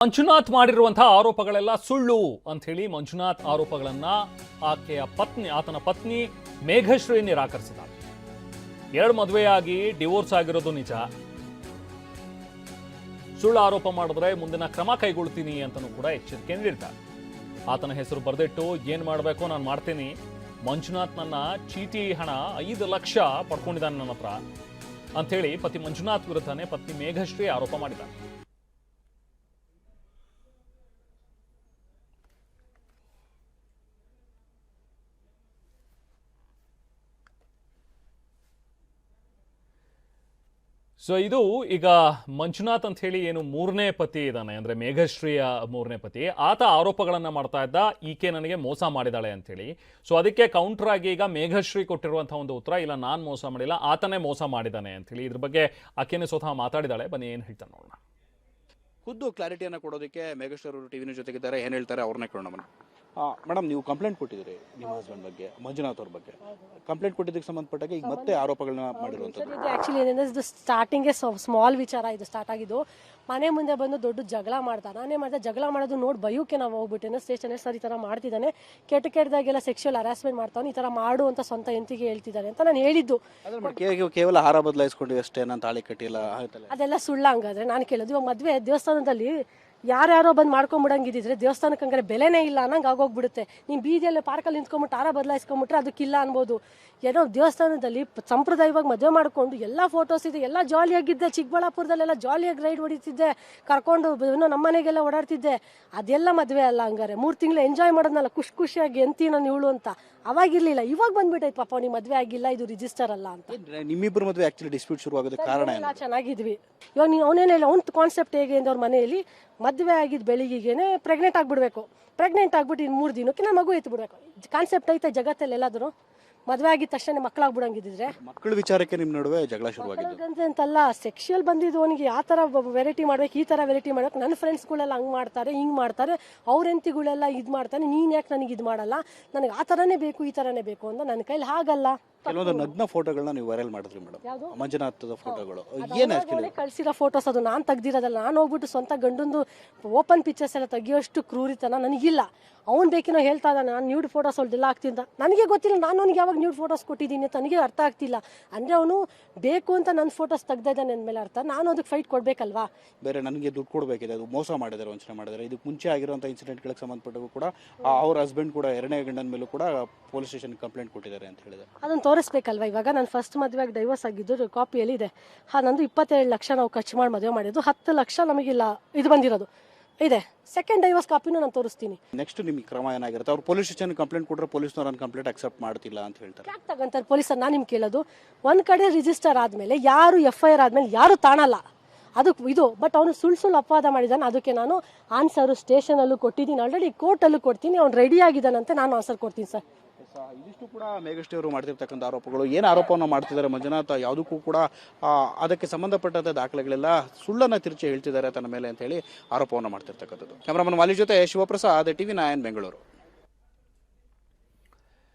ಮಂಜುನಾಥ್ ಮಾಡಿರುವಂತಹ ಆರೋಪಗಳೆಲ್ಲ ಸುಳ್ಳು ಅಂತ ಹೇಳಿ ಮಂಜುನಾಥ್ ಆರೋಪಗಳನ್ನ ಆತನ ಪತ್ನಿ ಮೇಘಶ್ರೀ ನಿರಾಕರಿಸಿದ್ದಾರೆ. 2 ಮದುವೆಯಾಗಿ ಡಿವೋರ್ಸ್ ಆಗಿರೋದು ನಿಜ. ಸುಳ್ಳು ಆರೋಪ ಮಾಡಿದ್ರೆ ಮುಂದಿನ ಕ್ರಮ ಕೈಗೊಳ್ತೀನಿ ಅಂತಲೂ ಕೂಡ ಎಚ್ಚರಿಕೆ ನೀಡಿದ್ದಾರೆ. ಆತನ ಹೆಸರು ಬರೆದಿಟ್ಟು ಏನ್ ಮಾಡಬೇಕು ನಾನು ಮಾಡ್ತೀನಿ. ಮಂಜುನಾಥ್ ನನ್ನ ಚೀಟಿ ಹಣ 5 ಲಕ್ಷ ಪಡ್ಕೊಂಡಿದ್ದಾನೆ ನನ್ನ ಹತ್ರ ಅಂಥೇಳಿ ಪತಿ ಮಂಜುನಾಥ್ ವಿರುದ್ಧನೇ ಪತ್ನಿ ಮೇಘಶ್ರೀ ಆರೋಪ ಮಾಡಿದ್ದಾರೆ. ಸೊ ಇದು ಈಗ ಮಂಜುನಾಥ್ ಅಂತ ಹೇಳಿ ಏನು 3ನೇ ಪತಿ ಇದ್ದಾನೆ, ಅಂದ್ರೆ ಮೇಘಶ್ರೀಯ 3ನೇ ಪತಿ, ಆತ ಆರೋಪಗಳನ್ನ ಮಾಡ್ತಾ ಇದ್ದ ಈಕೆ ನನಗೆ ಮೋಸ ಮಾಡಿದಾಳೆ ಅಂತ ಹೇಳಿ. ಸೊ ಅದಕ್ಕೆ ಕೌಂಟರ್ ಆಗಿ ಈಗ ಮೇಘಶ್ರೀ ಕೊಟ್ಟಿರುವಂತಹ ಒಂದು ಉತ್ತರ, ಇಲ್ಲ ನಾನು ಮೋಸ ಮಾಡಿಲ್ಲ, ಆತನೇ ಮೋಸ ಮಾಡಿದ್ದಾನೆ ಅಂತ ಹೇಳಿ. ಇದ್ರ ಬಗ್ಗೆ ಆಕೆನೇ ಸ್ವತಃ ಮಾತಾಡಿದಾಳೆ. ಬನ್ನಿ ಏನು ಹೇಳ್ತಾನೆ ನೋಡೋಣ. ಖುದ್ದು ಕ್ಲಾರಿಟಿಯನ್ನು ಕೊಡೋದಕ್ಕೆ ಮೇಘಶ್ರೀ ಅವರು ಟಿವಿನ ಜೊತೆಗಿದ್ದಾರೆ. ಏನು ಹೇಳ್ತಾರೆ ಅವ್ರನ್ನೇ ಕೇಳೋಣ. ಮೇಡಮ್, ನೀವು ಕಂಪ್ಲೇಂಟ್ ಕೊಟ್ಟಿದ್ದೀರಿ ನಿಮ್ಮ ಹಸ್ಬೆಂಡ್ ಬಗ್ಗೆ, ಮಂಜುನಾಥ್ ಅವ್ರ ಬಗ್ಗೆ. ಕಂಪ್ಲೇಂಟ್ ಕೊಟ್ಟಿದ್ದಕ್ಕೆ ಸಂಬಂಧಪಟ್ಟಾಗ ಈಗ ಮತ್ತೆ ಆರೋಪಗಳನ್ನ ಮಾಡಿರುವಂಥದ್ದು. ಇದು ಆಕ್ಚುಲಿ ಏನೆಂದ್ರೆ ಇದು ಸ್ಟಾರ್ಟಿಂಗ್ಗೆ ಸ್ಮಾಲ್ ವಿಚಾರ. ಇದು ಸ್ಟಾರ್ಟ್ ಆಗಿದ್ದು ಮನೆ ಮುಂದೆ ಬಂದು ದೊಡ್ಡ ಜಗಳ ಮಾಡ್ತಾ, ನಾನೇ ಮಾಡಿದೆ. ಜಗಳ ಮಾಡೋದು ನೋಡಿ ಭಯಕ್ಕೆ ನಾವು ಹೋಗ್ಬಿಟ್ಟೇನೆ ಸ್ಟೇಷನ್. ಸರ್ ಈ ಥರ ಮಾಡ್ತಿದ್ದಾನೆ, ಕೆಟ್ಟದಾಗೆಲ್ಲ ಸೆಕ್ಷುವಲ್ ಹರಾಸ್ಮೆಂಟ್ ಮಾಡ್ತಾನೆ, ಈ ಥರ ಮಾಡು ಅಂತ ಸ್ವಂತ ಎಂತಿಗೆ ಹೇಳ್ತಿದ್ದಾರೆ ಅಂತ ನಾನು ಹೇಳಿದ್ದು. ಕೇವಲ ಹಾರ ಬದಲಾಯಿಸ್ಕೊಂಡಿವಿ ಅಷ್ಟೇ, ನಾನು ತಾಳಿ ಕಟ್ಟಿಲ್ಲ ಅದೆಲ್ಲ ಸುಳ್ಳ. ಹಂಗಾದ್ರೆ ನಾನು ಕೇಳೋದು, ಇವಾಗ ಮದುವೆ ದೇವಸ್ಥಾನದಲ್ಲಿ ಯಾರ್ಯಾರೋ ಬಂದು ಮಾಡ್ಕೊಂಬಿಡಂಗಿದ್ರೆ ದೇವಸ್ಥಾನಕ್ಕೆ ಹಂಗಾರೆ ಬೆಲೆನೇ ಇಲ್ಲ ಅನ್ನಂಗೆ ಆಗೋಗ್ಬಿಡುತ್ತೆ. ನೀವು ಬೀದಿಯಲ್ಲಿ ಪಾರ್ಕಲ್ಲಿ ನಿಂತ್ಕೊಂಬಿಟ್ಟು ಹಾರ ಬದಲಾಯಿಸ್ಕೊಂಬಿಟ್ರೆ ಅದಕ್ಕಿಲ್ಲ ಅನ್ಬೋದು. ಏನೋ ದೇವಸ್ಥಾನದಲ್ಲಿ ಸಂಪ್ರದಾಯವಾಗಿ ಮದುವೆ ಮಾಡಿಕೊಂಡು ಎಲ್ಲ ಫೋಟೋಸ್ ಇದೆ, ಎಲ್ಲ ಜಾಲಿಯಾಗಿದ್ದೆ. ಚಿಕ್ಕಬಳ್ಳಾಪುರದಲ್ಲೆಲ್ಲ ಜಾಲಿಯಾಗಿ ರೈಡ್ ಹೊಡಿತಿದ್ದೆ, ಕರ್ಕೊಂಡು ಏನೋ ನಮ್ಮ ಮನೆಗೆಲ್ಲ ಓಡಾಡ್ತಿದ್ದೆ. ಅದೆಲ್ಲ ಮದುವೆ ಅಲ್ಲ. ಹಂಗಾರೆ 3 ತಿಂಗಳು ಎಂಜಾಯ್ ಮಾಡೋದ್ನಲ್ಲ ಖುಷಿಯಾಗಿ ಎಂತಿ ನಾನು ಇವಳು ಅಂತ. ಅವಾಗಿರ್ಲಿಲ್ಲ, ಇವಾಗ ಬಂದ್ಬಿಟ್ಟೈತೆ ಪಾಪ ನೀವು ಮದುವೆ ಆಗಿಲ್ಲ, ಇದು ರಿಜಿಸ್ಟರ್ ಅಲ್ಲ ಅಂತ. ನಿಮ್ಮಿಬ್ಬರ ಮದುವೆ ಆಕ್ಚುಲಿ ಡಿಸ್ಪ್ಯೂಟ್ ಶುರು ಆಗೋದಕ್ಕೆ ಕಾರಣ ಎಲ್ಲ ಚೆನ್ನಾಗಿದ್ವಿ. ಇವಾಗ ನೀವು ಅವನೇನಿಲ್ಲ, ಅವ್ನ ಕಾನ್ಸೆಪ್ಟ್ ಹೇಗೆ ಅಂದ್ರೆ ಅವ್ರ ಮನೆಯಲ್ಲಿ ಮದುವೆ ಆಗಿದ್ದು ಬೆಳಿಗ್ಗೆನೆ ಪ್ರೆಗ್ನೆಂಟ್ ಆಗ್ಬಿಡ್ಬೇಕು. ಪ್ರೆಗ್ನೆಂಟ್ ಆಗ್ಬಿಟ್ಟು ಇನ್ನು 3 ದಿನಕ್ಕೆ ನಮ್ಮ ಮಗು ಎತ್ತು ಬಿಡ್ಬೇಕು. ಕಾನ್ಸೆಪ್ಟ್ ಐತೆ ಜಗತ್ತಲ್ಲಿ ಎಲ್ಲಾದರೂ. ಮದುವೆ ಆಗಿದ ತಕ್ಷಣ ಮಕ್ಕಳಾಗ್ಬಿಡಂಗಿದ್ರೆ ಮಕ್ಕಳ ವಿಚಾರಕ್ಕೆ ನಿಮ್ಮ ನಡುವೆ ಜಗಳ ಶುರುವಾಗಿದೆ ಅಂತಲ್ಲ. ಸೆಕ್ಷುವಲ್ ಬಂದಿದ್ದು ಅವನಿಗೆ ಯಾವ ಥರ ವೆರೈಟಿ ಮಾಡ್ಬೇಕು, ಈ ಥರ ವೆರೈಟಿ ಮಾಡ್ಬೇಕು. ನನ್ನ ಫ್ರೆಂಡ್ಸ್ಗಳೆಲ್ಲ ಹಂಗೆ ಮಾಡ್ತಾರೆ, ಹಿಂಗೆ ಮಾಡ್ತಾರೆ, ಅವ್ರ ಹೆಂಡತಿಗಳೆಲ್ಲ ಇದು ಮಾಡ್ತಾನೆ, ನೀನು ಯಾಕೆ ನನಗೆ ಇದು ಮಾಡಲ್ಲ, ನನಗೆ ಆ ಥರನೇ ಬೇಕು, ಈ ಥರನೇ ಬೇಕು ಅಂತ. ನನ್ನ ಕೈಲಿ ಹಾಗಲ್ಲ. ಕೆಲವೊಂದು ನಗ್ನ ಫೋಟೋಗಳನ್ನ ನೀವು ವೈರಲ್ ಮಾಡಿದ್ರಿ ಮೇಡಮ್, ಮಂಜುನಾಥದ ಫೋಟೋಗಳು. ಕಳ್ಸಿರೋ ಫೋಟೋಸ್ ಅದು ನಾನು ತೆಗ್ದಿರೋದಲ್ಲ. ನಾನು ಹೋಗ್ಬಿಟ್ಟು ಸ್ವಂತ ಗಂಡಂದು ಓಪನ್ ಪಿಕ್ಚರ್ಸ್ ಎಲ್ಲ ತೆಗಿಯೋಷ್ಟು ಕ್ರೂರಿತನ ನನಗಿಲ್ಲ. ಅವ್ನು ಬೇಕಿನೋ ಹೇಳ್ತಾ ಇದ್ದಾನೆ ನಾನು ನ್ಯೂಡ್ ಫೋಟೋಸ್ ಅವ್ಳದೆಲ್ಲ ಆಗ್ತಿದ್ದ. ನನಗೆ ಗೊತ್ತಿಲ್ಲ ನಾನು ಅವ್ನಿಗೆ ಯಾವಾಗ ನ್ಯೂಡ್ ಫೋಟೋಸ್ ಕೊಟ್ಟಿದ್ದೀನಿ ಅಂತ ನನಗೆ ಅರ್ಥ ಆಗ್ತಿಲ್ಲ. ಅಂದರೆ ಅವನು ಬೇಕು ಅಂತ ನನ್ನ ಫೋಟೋಸ್ ತೆಗ್ದಾ ಇದ್ದಾನೆ ಅಂದಮೇಲೆ ಅರ್ಥ ನಾನು ಅದಕ್ಕೆ ಫೈಟ್ ಕೊಡಬೇಕಲ್ವಾ. ಬೇರೆ ನನಗೆ ದುಡ್ಡು ಕೊಡಬೇಕಿದೆ, ಅದು ಮೋಸ ಮಾಡಿದ್ದಾರೆ, ವಂಚನೆ ಮಾಡಿದ್ದಾರೆ. ಇದಕ್ಕೆ ಮುಂಚೆ ಆಗಿರುವಂಥ ಇನ್ಸಿಡೆಂಟ್ಗಳಿಗೆ ಸಂಬಂಧಪಟ್ಟವು ಕೂಡ ಅವ್ರ ಹಸ್ಬೆಂಡ್ ಕೂಡ 2ನೇ ಗಂಡನ ಮೇಲೂ ಕೂಡ ಪೊಲೀಸ್ ಸ್ಟೇಷನ್ ಕಂಪ್ಲೇಂಟ್ ಕೊಟ್ಟಿದ್ದಾರೆ ಅಂತ ಹೇಳಿದ್ದಾರೆ. ಅದನ್ನು ತೋರಿಸ್ಬೇಕಲ್ವಾ. ಇವಾಗ ನಾನು ಫಸ್ಟ್ ಮದುವೆಗೆ ಡೈವರ್ಸ್ ಆಗಿದ್ದು ಕಾಪಿಯಲ್ಲಿ ಇದೆ. ನಂದು 27 ಲಕ್ಷ ನಾವು ಖರ್ಚು ಮಾಡಿ ಮದುವೆ ಮಾಡಿದ್ದು, 10 ಲಕ್ಷ ನಮಗಿಲ್ಲ ಇದು ಬಂದಿರೋದು ಇದೆ. ಸೆಕೆಂಡ್ ಡೈವರ್ಸ್ ಕಾಪಿನೂ ನಾನು ತೋರಿಸ್ತೀನಿ. ನೆಕ್ಸ್ಟ್ ನಿಮಗೆ ಕ್ರಮ ಏನಾಗಿರುತ್ತೆ? ಅವ್ರು ಪೊಲೀಸ್ ಸ್ಟೇಷನ್ ಕಂಪ್ಲೇಂಟ್ ಕೊಟ್ಟರೆ ಪೊಲೀಸ್ನವ್ರು ಕಂಪ್ಲೇಂಟ್ ಅಕ್ಸೆಪ್ಟ್ ಮಾಡ್ತಿಲ್ಲ ಅಂತ ಹೇಳ್ತಾರೆ. ಯಾಕೆ ತಗೊಂತಾರೆ ಪೊಲೀಸರು? ನಾನು ನಿಮ್ಗೆ ಕೇಳೋದು, ಒಂದು ಕಡೆ ರಿಜಿಸ್ಟರ್ ಆದಮೇಲೆ ಯಾರು FIR ಆದಮೇಲೆ ಯಾರು ತಾಣಲ್ಲ ಅದಕ್ಕೆ ಇದು. ಬಟ್ ಅವನು ಸುಳ್ಳು ಅಪವಾದ ಮಾಡಿದ್ದಾನೆ. ಅದಕ್ಕೆ ನಾನು ಆನ್ಸರು ಸ್ಟೇಷನಲ್ಲೂ ಕೊಟ್ಟಿದ್ದೀನಿ, ಆಲ್ರೆಡಿ ಕೋರ್ಟಲ್ಲೂ ಕೊಡ್ತೀನಿ. ಅವ್ನು ರೆಡಿ ಆಗಿದ್ದಾನಂತೆ, ನಾನು ಆನ್ಸರ್ ಕೊಡ್ತೀನಿ ಸರ್. ಇದಿಷ್ಟು ಕೂಡ ಮೇಘಶ್ರೀ ಅವರು ಮಾಡ್ತಿರ್ತಕ್ಕಂಥ ಆರೋಪಗಳು. ಏನು ಆರೋಪವನ್ನು ಮಾಡ್ತಿದ್ದಾರೆ ಮಂಜುನಾಥ್, ಯಾವುದಕ್ಕೂ ಕೂಡ ಅದಕ್ಕೆ ಸಂಬಂಧಪಟ್ಟಂಥ ದಾಖಲೆಗಳೆಲ್ಲ ಸುಳ್ಳನ್ನು ತಿರುಚಿ ಹೇಳ್ತಿದ್ದಾರೆ ತನ್ನ ಮೇಲೆ ಅಂತ ಹೇಳಿ ಆರೋಪವನ್ನು ಮಾಡ್ತಿರ್ತಕ್ಕಂಥದ್ದು. ಕ್ಯಾಮರಾಮನ್ ವಾಲಿ ಜೊತೆ ಶಿವಪ್ರಸಾದ್, TV9 ಬೆಂಗಳೂರು.